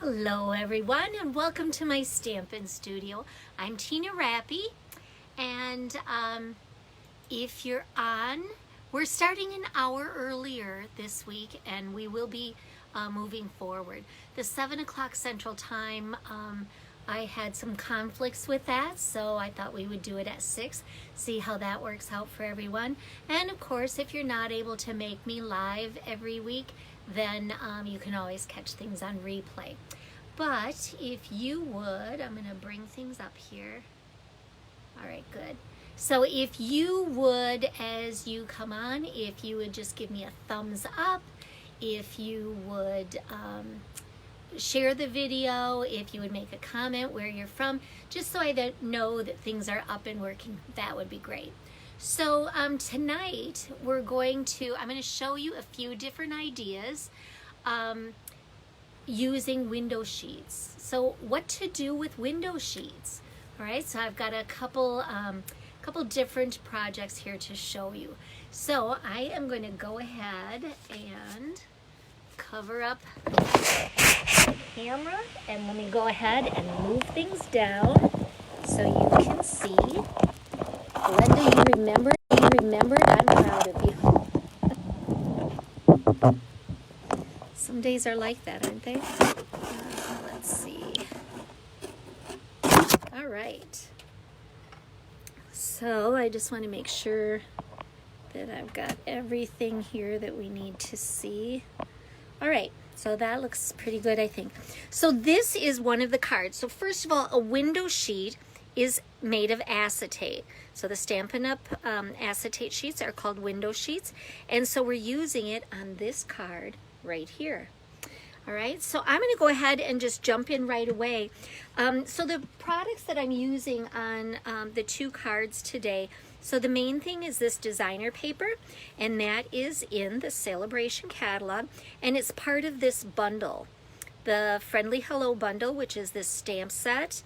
Hello everyone and welcome to my Stampin' Studio. I'm Tina Rappy and if you're on, we're starting an hour earlier this week and we will be moving forward. The 7 o'clock Central Time, I had some conflicts with that, so I thought we would do it at 6, see how that works out for everyone. And of course, if you're not able to make me live every week, then you can always catch things on replay. But if you would, I'm going to bring things up here. All right, good. So if you would, as you come on, if you would just give me a thumbs up, if you would share the video, if you would make a comment where you're from, just so I know that things are up and working, that would be great. So tonight I'm going to show you a few different ideas using window sheets. So what to do with window sheets. All right, so I've got a couple different projects here to show you. So I am going to go ahead and cover up the camera, and let me go ahead and move things down so you can see. Glenda, you remembered, I'm proud of you. Some days are like that, aren't they? Let's see. All right. So I just want to make sure that I've got everything here that we need to see. All right, so that looks pretty good, I think. So this is one of the cards. So first of all, a window sheet is made of acetate. So the Stampin' Up! Acetate sheets are called window sheets. And so we're using it on this card right here. All right, so I'm going to go ahead and just jump in right away. So the products that I'm using on the two cards today, so the main thing is this designer paper, and that is in the Celebration catalog, and it's part of this bundle, the Friendly Hello bundle, which is this stamp set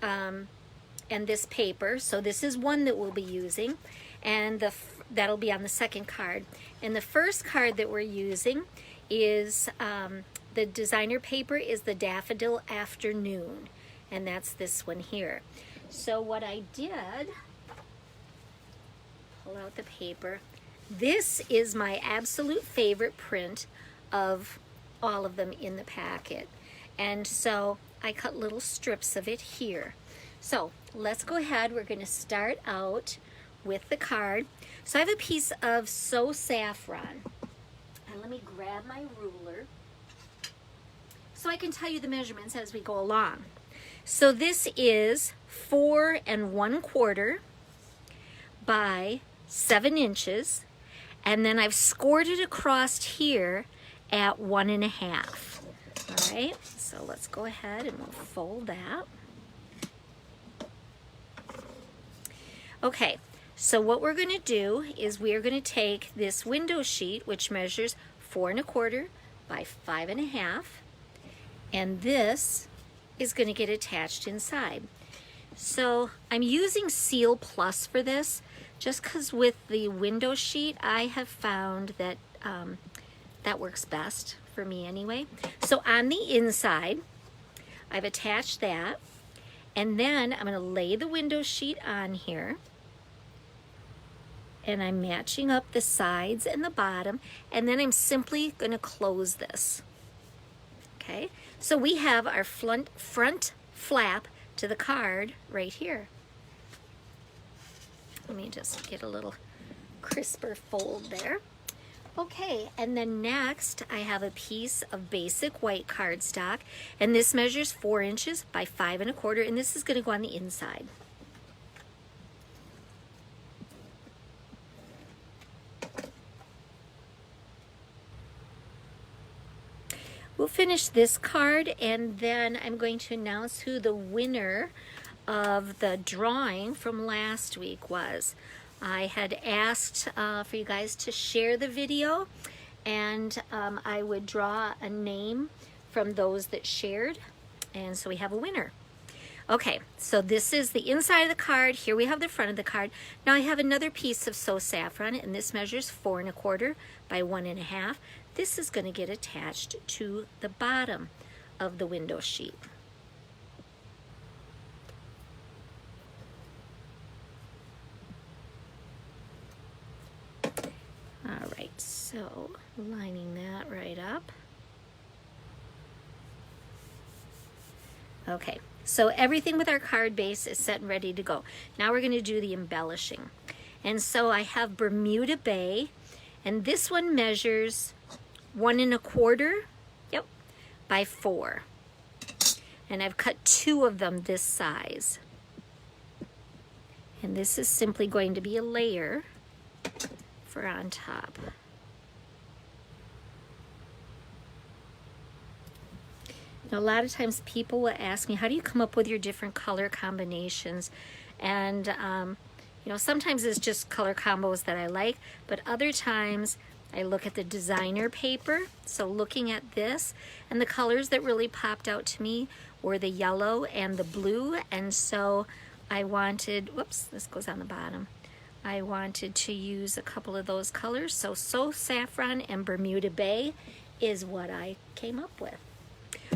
and this paper. So this is one that we'll be using, and that'll be on the second card. And the first card that we're using is the designer paper is the Daffodil Afternoon, and that's this one here. So what I did, pull out the paper. This is my absolute favorite print of all of them in the packet. And so I cut little strips of it here. So let's go ahead. We're going to start out with the card. So I have a piece of So Saffron. And let me grab my ruler so I can tell you the measurements as we go along. So this is 4 1/4 by 7 inches, and then I've scored it across here at 1 1/2. All right, so let's go ahead and we'll fold that. Okay, so what we're going to do is we are going to take this window sheet, which measures 4 1/4 by 5 1/2, and this is going to get attached inside. So I'm using Seal Plus for this, just because with the window sheet, I have found that that works best for me anyway. So on the inside, I've attached that, and then I'm going to lay the window sheet on here, and I'm matching up the sides and the bottom, and then I'm simply going to close this. Okay, so we have our front flap to the card right here. Let me just get a little crisper fold there. Okay, and then next I have a piece of basic white cardstock, and this measures 4 inches by 5 1/4, and this is going to go on the inside. We'll finish this card, and then I'm going to announce who the winner of the drawing from last week was. I had asked for you guys to share the video, and I would draw a name from those that shared, and so we have a winner. Okay, so this is the inside of the card. Here we have the front of the card. Now I have another piece of So Saffron, and this measures 4 1/4 by 1 1/2. This is going to get attached to the bottom of the window sheet. All right, so lining that right up. Okay, so everything with our card base is set and ready to go. Now we're going to do the embellishing. And so I have Bermuda Bay, and this one measures 1 1/4, yep, by 4. And I've cut 2 of them this size. And this is simply going to be a layer for on top. Now, a lot of times people will ask me, how do you come up with your different color combinations? And you know, sometimes it's just color combos that I like, but other times I look at the designer paper. So looking at this, and the colors that really popped out to me were the yellow and the blue, and so I wanted, whoops, this goes on the bottom. I wanted to use a couple of those colors, so Saffron and Bermuda Bay is what I came up with.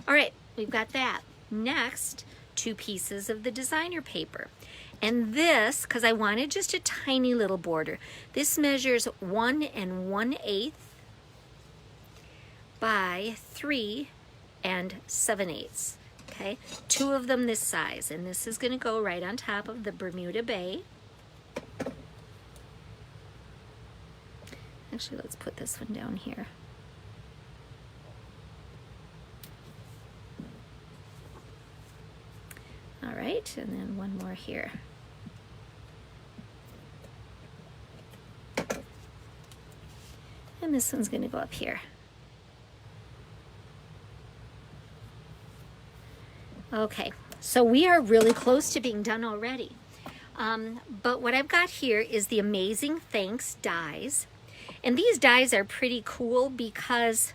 All right, we've got that. Next, 2 pieces of the designer paper. And this, because I wanted just a tiny little border, this measures 1 1/8 by 3 7/8. Okay, 2 of them this size, and this is going to go right on top of the Bermuda Bay. Actually, let's put this one down here. All right, and then one more here. And this one's going to go up here. Okay, so we are really close to being done already. But what I've got here is the Amazing Thanks dies. And these dies are pretty cool because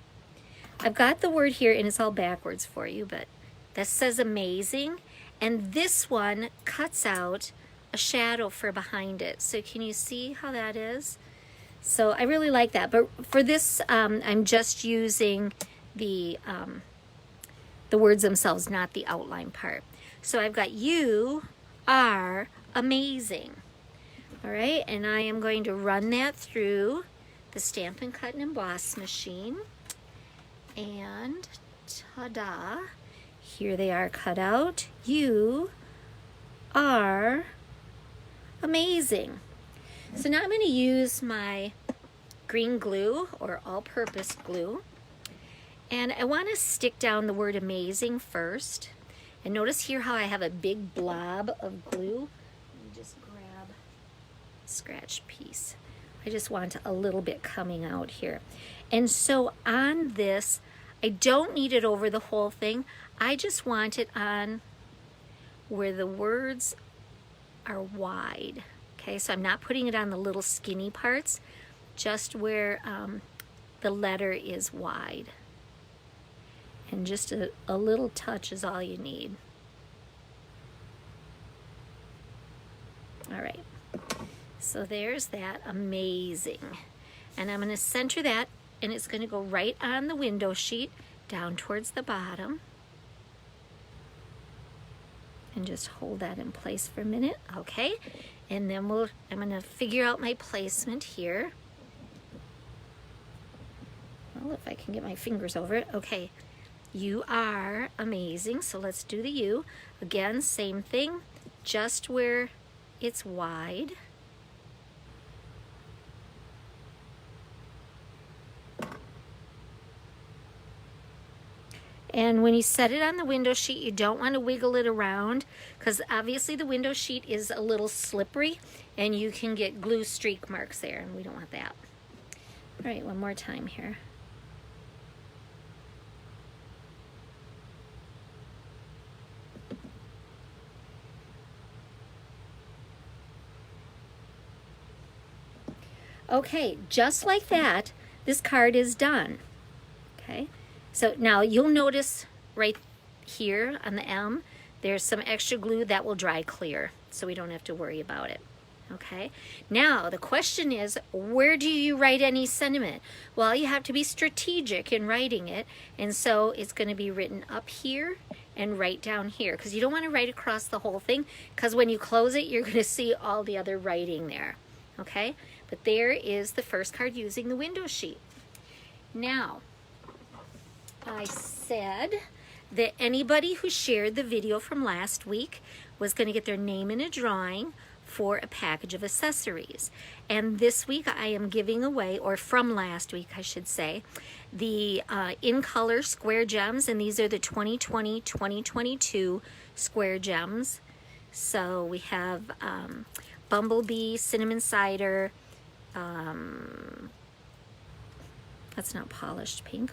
I've got the word here, and it's all backwards for you, but that says amazing. And this one cuts out a shadow for behind it. So can you see how that is? So I really like that. But for this, I'm just using the words themselves, not the outline part. So I've got you are amazing. All right, and I am going to run that through the Stampin' Cut and Emboss machine. And ta-da, here they are cut out. You are amazing. So now I'm going to use my green glue or all-purpose glue. And I want to stick down the word amazing first. And notice here how I have a big blob of glue. Let me just grab a scratch piece. I just want a little bit coming out here. And so on this, I don't need it over the whole thing. I just want it on where the words are wide. Okay, so I'm not putting it on the little skinny parts, just where the letter is wide. And just a little touch is all you need. All right, so there's that, amazing. And I'm going to center that, and it's going to go right on the window sheet down towards the bottom. And just hold that in place for a minute, okay? And then I'm going to figure out my placement here. Well, if I can get my fingers over it, okay. You are amazing, so let's do the U. Again, same thing, just where it's wide. And when you set it on the window sheet, you don't want to wiggle it around because obviously the window sheet is a little slippery and you can get glue streak marks there, and we don't want that. All right, one more time here. Okay, just like that, this card is done. Okay, so now you'll notice right here on the M, there's some extra glue that will dry clear, so we don't have to worry about it. Okay, now the question is, where do you write any sentiment? Well, you have to be strategic in writing it, and so it's going to be written up here and right down here, because you don't want to write across the whole thing, because when you close it, you're going to see all the other writing there. Okay, but there is the first card using the window sheet. Now, I said that anybody who shared the video from last week was going to get their name in a drawing for a package of accessories. And this week I am giving away, or from last week I should say, the in color square gems, and these are the 2020-2022 square gems. So we have Bumblebee, Cinnamon Cider, that's not polished pink,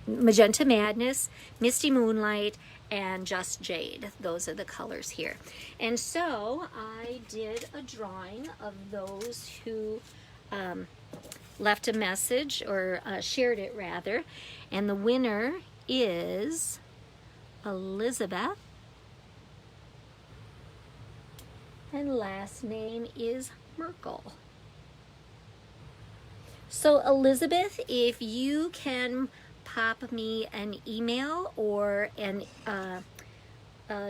Magenta Madness, Misty Moonlight, and Just Jade. Those are the colors here. And so I did a drawing of those who left a message, or shared it rather, and the winner is Elizabeth, and last name is Merkel. So Elizabeth, if you can pop me an email or an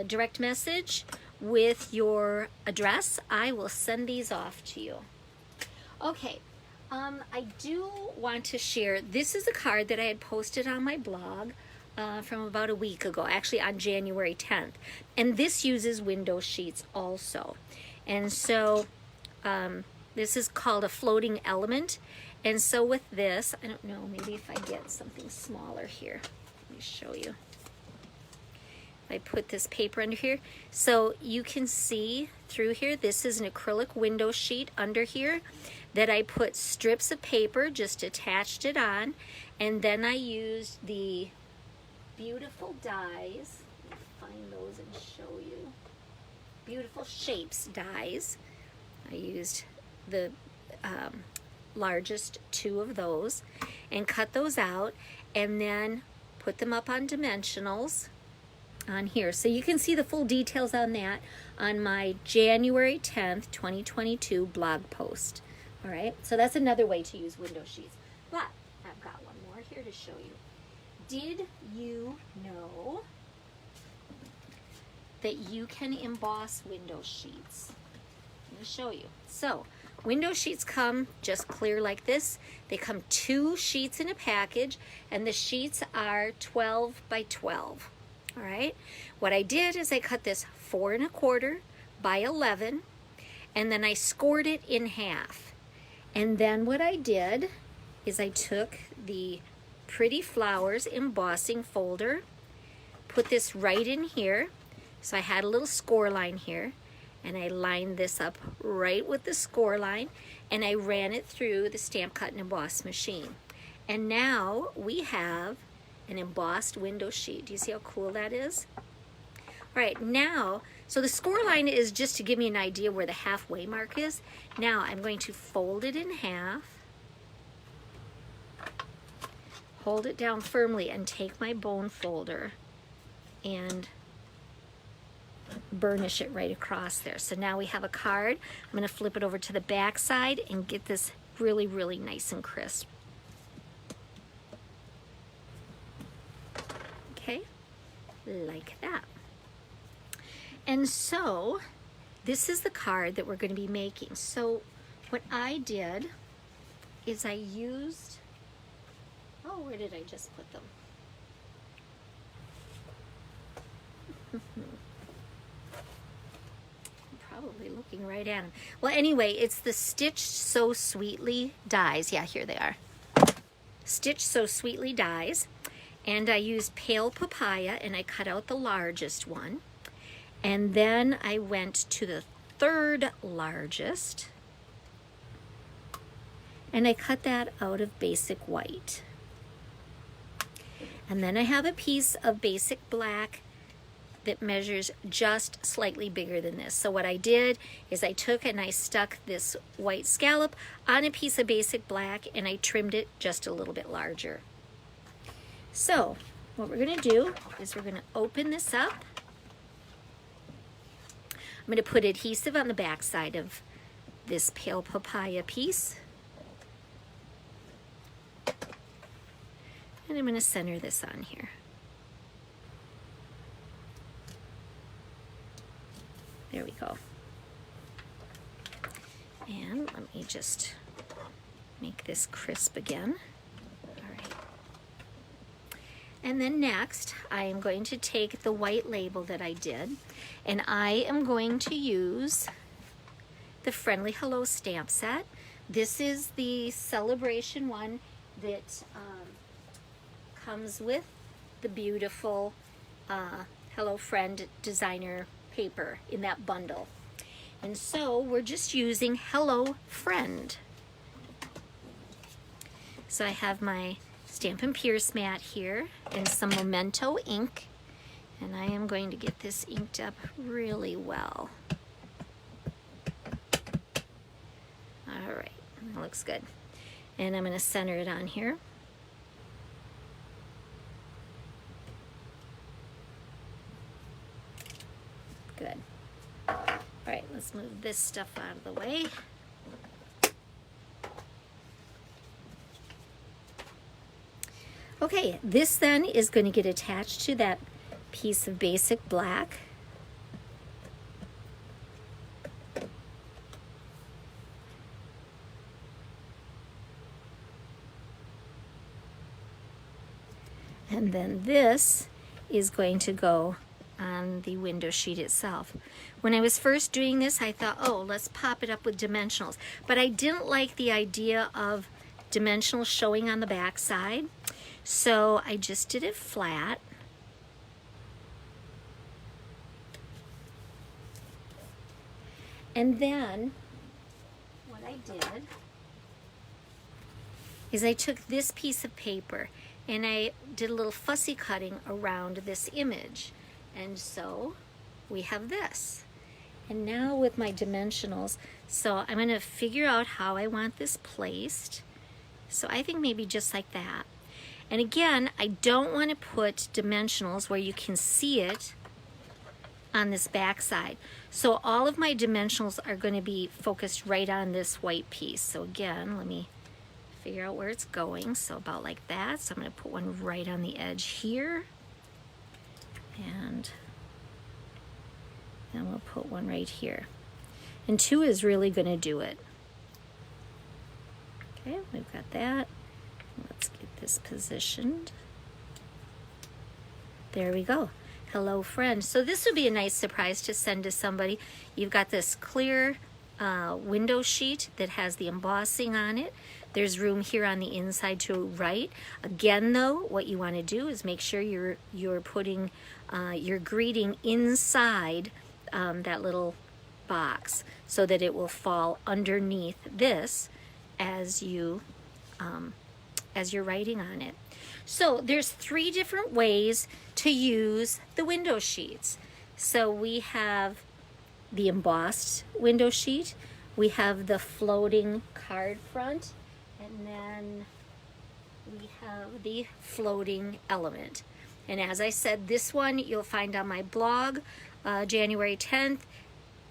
direct message with your address, I will send these off to you. Okay, I do want to share, this is a card that I had posted on my blog from about a week ago, actually on January 10th. And this uses window sheets also. And so this is called a floating element. And so with this, I don't know, maybe if I get something smaller here, let me show you. I put this paper under here, so you can see through here, this is an acrylic window sheet under here that I put strips of paper, just attached it on, and then I used the beautiful dies. Let me find those and show you. Beautiful Shapes dies. I used the largest 2 of those and cut those out, and then put them up on dimensionals on here. So you can see the full details on that on my January 10th, 2022 blog post. All right, so that's another way to use window sheets. But I've got one more here to show you. Did you know that you can emboss window sheets? I'm going to show you. So window sheets come just clear like this. They come 2 sheets in a package, and the sheets are 12 by 12. All right. What I did is I cut this 4 1/4 by 11, and then I scored it in half. And then what I did is I took the Pretty Flowers embossing folder, put this right in here. So I had a little score line here, and I lined this up right with the score line, and I ran it through the Stamp Cut and Emboss machine. And now we have an embossed window sheet. Do you see how cool that is? All right, now, so the score line is just to give me an idea where the halfway mark is. Now I'm going to fold it in half, hold it down firmly, and take my bone folder and burnish it right across there. So now we have a card. I'm going to flip it over to the back side and get this really, really nice and crisp. Okay, like that. And so this is the card that we're going to be making. So what I did is I used, oh, where did I just put them? Probably looking right at them. Well, anyway, it's the Stitch So Sweetly dies. Yeah, here they are. Stitch So Sweetly dies. And I used Pale Papaya, and I cut out the largest one. And then I went to the 3rd largest, and I cut that out of Basic White. And then I have a piece of Basic Black that measures just slightly bigger than this. So what I did is I took and I stuck this white scallop on a piece of Basic Black, and I trimmed it just a little bit larger. So what we're going to do is we're going to open this up. I'm going to put adhesive on the back side of this pale papaya piece. And I'm going to center this on here. There we go. And let me just make this crisp again. All right. And then next, I am going to take the white label that I did, and I am going to use the Friendly Hello stamp set. This is the celebration one that comes with the beautiful Hello Friend designer paper in that bundle. And so we're just using Hello Friend. So I have my Stampin' Pierce mat here and some Memento ink, and I am going to get this inked up really well. All right, that looks good. And I'm going to center it on here. Good. All right, let's move this stuff out of the way. Okay, this then is going to get attached to that piece of basic black. And then this is going to go on the window sheet itself. When I was first doing this, I thought, oh, let's pop it up with dimensionals. But I didn't like the idea of dimensionals showing on the back side. So I just did it flat. And then what I did is I took this piece of paper and I did a little fussy cutting around this image. And so we have this. And now with my dimensionals, so I'm going to figure out how I want this placed. So I think maybe just like that. And again, I don't want to put dimensionals where you can see it on this back side. So all of my dimensionals are going to be focused right on this white piece. So again, let me figure out where it's going. So about like that. So I'm going to put one right on the edge here. And then we'll put one right here. And 2 is really going to do it. Okay, we've got that. Let's get this positioned. There we go. Hello Friend. So this would be a nice surprise to send to somebody. You've got this clear window sheet that has the embossing on it. There's room here on the inside to write. Again though, what you want to do is make sure you're putting your greeting inside that little box so that it will fall underneath this as you're writing on it. So there's 3 different ways to use the window sheets. So we have the embossed window sheet, we have the floating card front, and then we have the floating element. And as I said, this one you'll find on my blog, January 10th.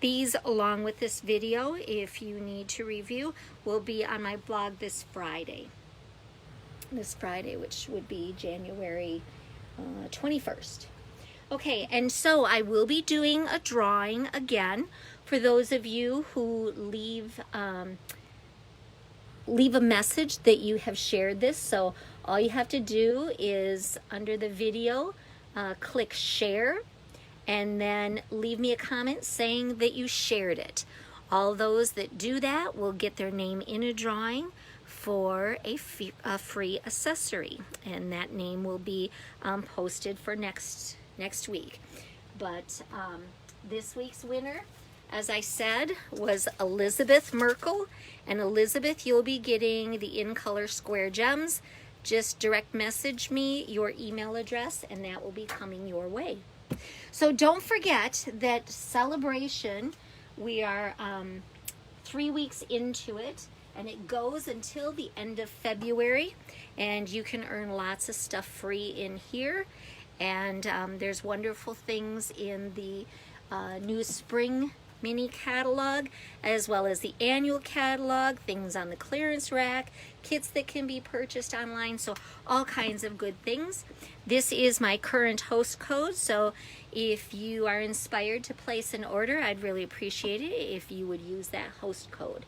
These, along with this video, if you need to review, will be on my blog this Friday. This Friday, which would be January 21st. Okay, and so I will be doing a drawing again for those of you who leave a message that you have shared this. So all you have to do is under the video, click share, and then leave me a comment saying that you shared it. All those that do that will get their name in a drawing for a free accessory, and that name will be posted for next week. But this week's winner, as I said, was Elizabeth Merkel. And Elizabeth, you'll be getting the In Color Square Gems. Just direct message me your email address and that will be coming your way. So don't forget that celebration, we are 3 weeks into it, and it goes until the end of February, and you can earn lots of stuff free in here. And there's wonderful things in the new spring mini catalog, as well as the annual catalog, things on the clearance rack, kits that can be purchased online, so all kinds of good things. This is my current host code, so if you are inspired to place an order, I'd really appreciate it if you would use that host code.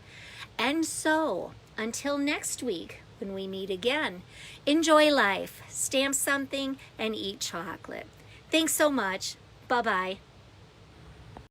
And so, until next week, when we meet again, enjoy life, stamp something, and eat chocolate. Thanks so much. Bye-bye.